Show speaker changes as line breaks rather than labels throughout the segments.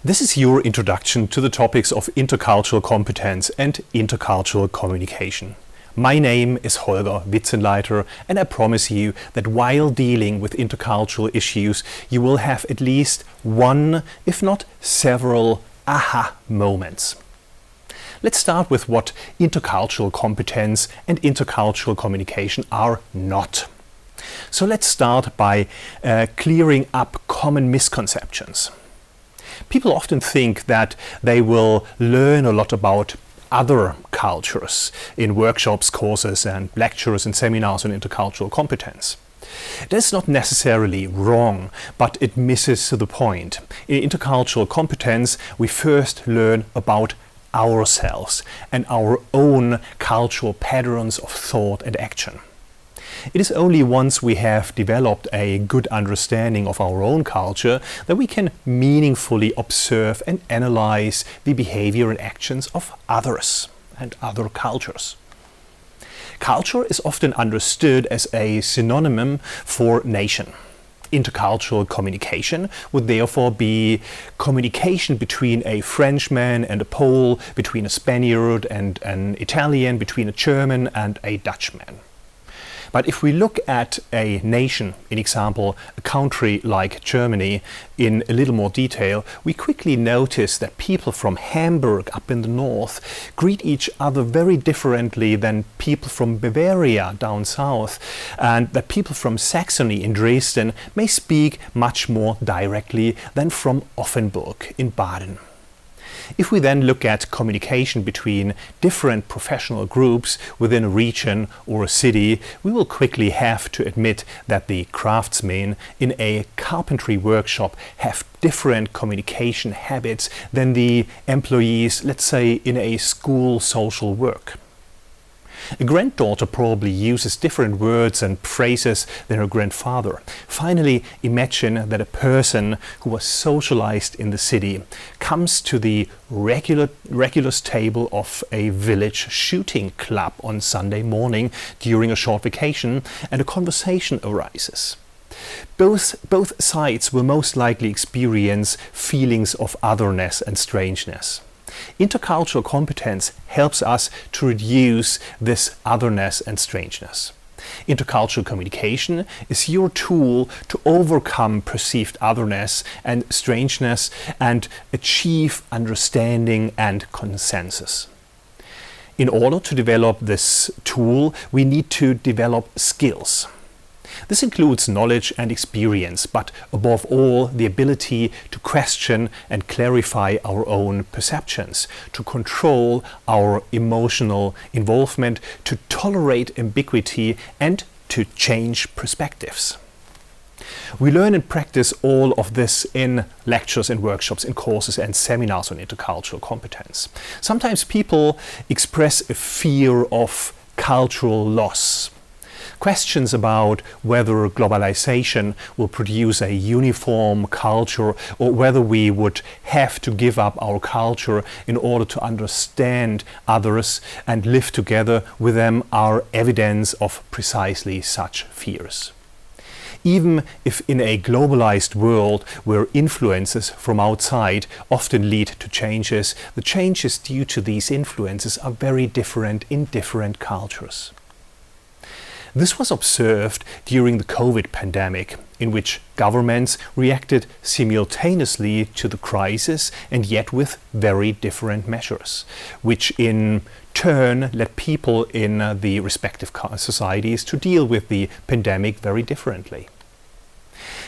This is your introduction to the topics of intercultural competence and intercultural communication. My name is Junia Witzenleiter, and I promise you that while dealing with intercultural issues, you will have at least one, if not several, aha moments. Let's start with what intercultural competence and intercultural communication are not. So let's start by clearing up common misconceptions. People often think that they will learn a lot about other cultures in workshops, courses and lectures and seminars on intercultural competence. That's not necessarily wrong, but it misses the point. In intercultural competence, we first learn about ourselves and our own cultural patterns of thought and action. It is only once we have developed a good understanding of our own culture that we can meaningfully observe and analyze the behavior and actions of others and other cultures. Culture is often understood as a synonym for nation. Intercultural communication would therefore be communication between a Frenchman and a Pole, between a Spaniard and an Italian, between a German and a Dutchman. But if we look at a nation, in example, a country like Germany, in a little more detail, we quickly notice that people from Hamburg up in the north greet each other very differently than people from Bavaria down south, and that people from Saxony in Dresden may speak much more directly than from Offenburg in Baden. If we then look at communication between different professional groups within a region or a city, we will quickly have to admit that the craftsmen in a carpentry workshop have different communication habits than the employees, let's say, in a school social work. A granddaughter probably uses different words and phrases than her grandfather. Finally, imagine that a person who was socialized in the city comes to the regulars table of a village shooting club on Sunday morning during a short vacation, and a conversation arises. Both sides will most likely experience feelings of otherness and strangeness. Intercultural competence helps us to reduce this otherness and strangeness. Intercultural communication is your tool to overcome perceived otherness and strangeness and achieve understanding and consensus. In order to develop this tool, we need to develop skills. This includes knowledge and experience, but above all, the ability to question and clarify our own perceptions, to control our emotional involvement, to tolerate ambiguity, and to change perspectives. We learn and practice all of this in lectures and workshops, in courses and seminars on intercultural competence. Sometimes people express a fear of cultural loss. Questions about whether globalization will produce a uniform culture or whether we would have to give up our culture in order to understand others and live together with them are evidence of precisely such fears. Even if in a globalized world where influences from outside often lead to changes, the changes due to these influences are very different in different cultures. This was observed during the COVID pandemic, in which governments reacted simultaneously to the crisis and yet with very different measures, which in turn led people in the respective societies to deal with the pandemic very differently.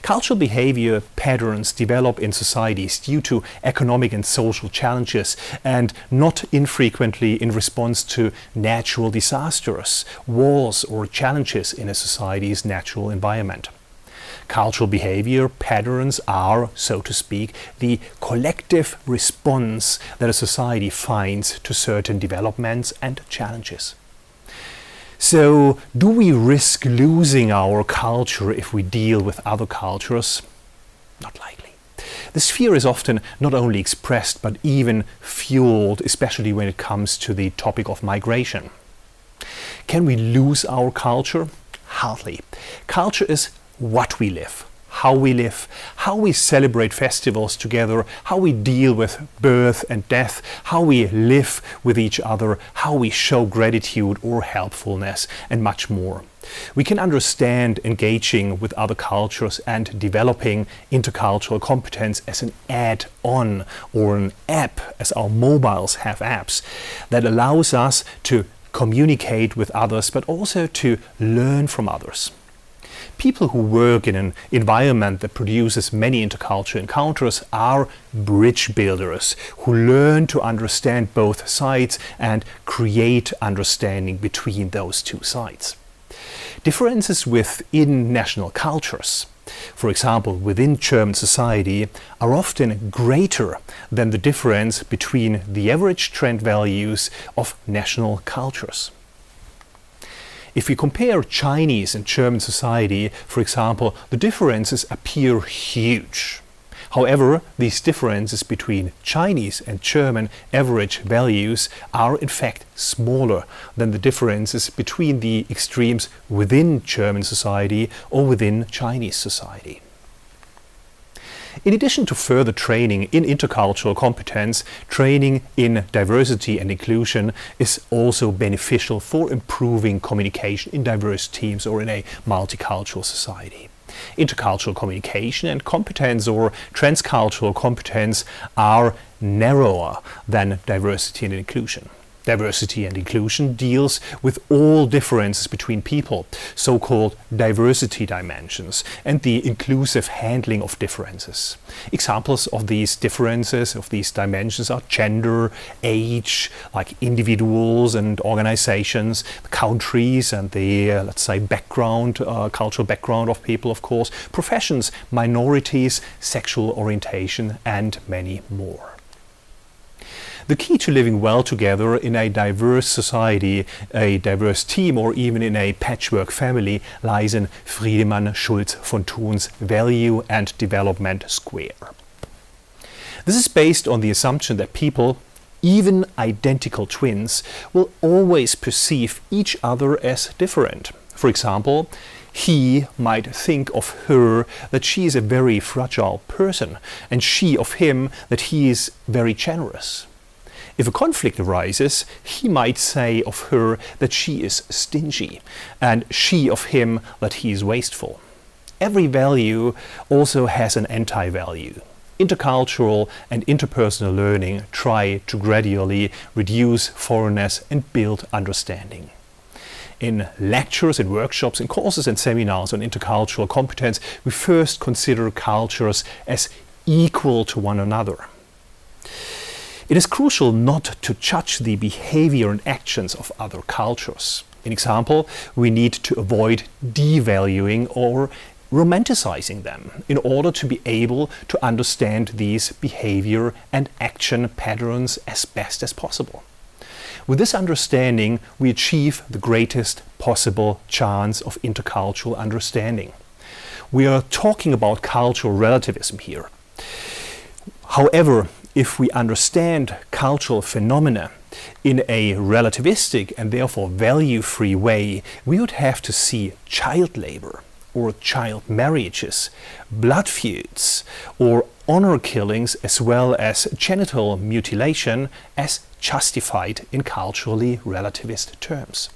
Cultural behavior patterns develop in societies due to economic and social challenges, and not infrequently in response to natural disasters, wars or challenges in a society's natural environment. Cultural behavior patterns are, so to speak, the collective response that a society finds to certain developments and challenges. So, do we risk losing our culture if we deal with other cultures? Not likely. This fear is often not only expressed but even fueled, especially when it comes to the topic of migration. Can we lose our culture? Hardly. Culture is what we live, how we live, how we celebrate festivals together, how we deal with birth and death, how we live with each other, how we show gratitude or helpfulness, and much more. We can understand engaging with other cultures and developing intercultural competence as an add-on or an app, as our mobiles have apps, that allows us to communicate with others but also to learn from others. People who work in an environment that produces many intercultural encounters are bridge builders who learn to understand both sides and create understanding between those two sides. Differences within national cultures, for example within German society, are often greater than the difference between the average trend values of national cultures. If we compare Chinese and German society, for example, the differences appear huge. However, these differences between Chinese and German average values are in fact smaller than the differences between the extremes within German society or within Chinese society. In addition to further training in intercultural competence, training in diversity and inclusion is also beneficial for improving communication in diverse teams or in a multicultural society. Intercultural communication and competence or transcultural competence are narrower than diversity and inclusion. Diversity and inclusion deals with all differences between people, so-called diversity dimensions, and the inclusive handling of differences. Examples of these differences, of these dimensions, are gender, age, like individuals and organizations, countries and the, let's say, background, cultural background of people, of course, professions, minorities, sexual orientation, and many more. The key to living well together in a diverse society, a diverse team, or even in a patchwork family lies in Friedemann Schulz von Thun's value and development square. This is based on the assumption that people, even identical twins, will always perceive each other as different. For example, he might think of her that she is a very fragile person, and she of him that he is very generous. If a conflict arises, he might say of her that she is stingy, and she of him that he is wasteful. Every value also has an anti-value. Intercultural and interpersonal learning try to gradually reduce foreignness and build understanding. In lectures, in workshops, in courses and seminars on intercultural competence, we first consider cultures as equal to one another. It is crucial not to judge the behavior and actions of other cultures. In example, we need to avoid devaluing or romanticizing them in order to be able to understand these behavior and action patterns as best as possible. With this understanding, we achieve the greatest possible chance of intercultural understanding. We are talking about cultural relativism here. However, if we understand cultural phenomena in a relativistic and therefore value-free way, we would have to see child labor or child marriages, blood feuds or honor killings as well as genital mutilation as justified in culturally relativist terms.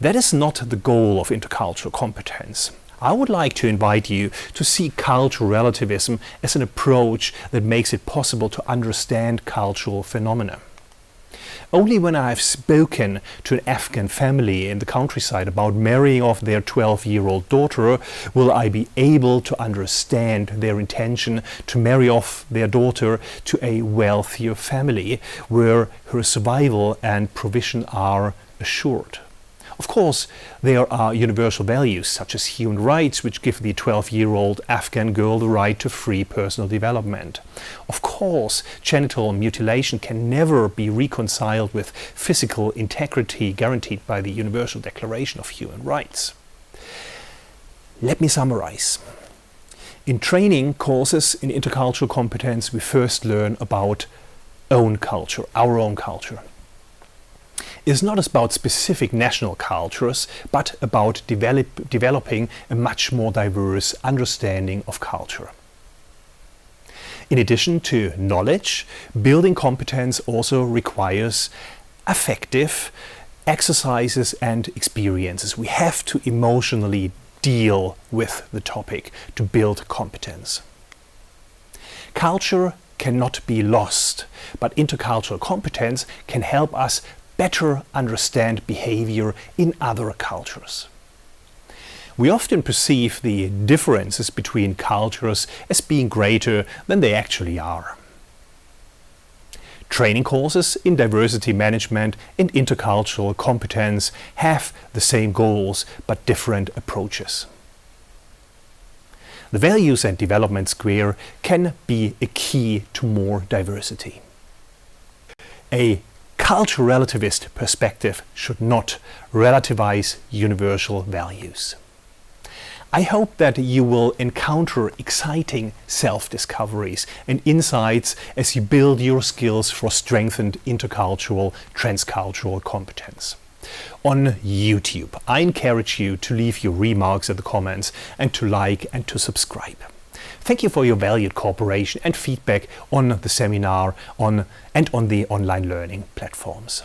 That is not the goal of intercultural competence. I would like to invite you to see cultural relativism as an approach that makes it possible to understand cultural phenomena. Only when I have spoken to an Afghan family in the countryside about marrying off their 12-year-old daughter will I be able to understand their intention to marry off their daughter to a wealthier family where her survival and provision are assured. Of course, there are universal values such as human rights which give the 12-year-old Afghan girl the right to free personal development. Of course, genital mutilation can never be reconciled with physical integrity guaranteed by the Universal Declaration of Human Rights. Let me summarize. In training courses in intercultural competence, we first learn about own culture, our own culture. is not about specific national cultures, but about developing a much more diverse understanding of culture. In addition to knowledge, building competence also requires affective exercises and experiences. We have to emotionally deal with the topic to build competence. Culture cannot be lost, but intercultural competence can help us better understand behavior in other cultures. We often perceive the differences between cultures as being greater than they actually are. Training courses in diversity management and intercultural competence have the same goals but different approaches. The Values and Development Square can be a key to more diversity. A culture relativist perspective should not relativize universal values. I hope that you will encounter exciting self-discoveries and insights as you build your skills for strengthened intercultural, transcultural competence. On YouTube, I encourage you to leave your remarks in the comments and to like and to subscribe. Thank you for your valued cooperation and feedback on the seminar and on the online learning platforms.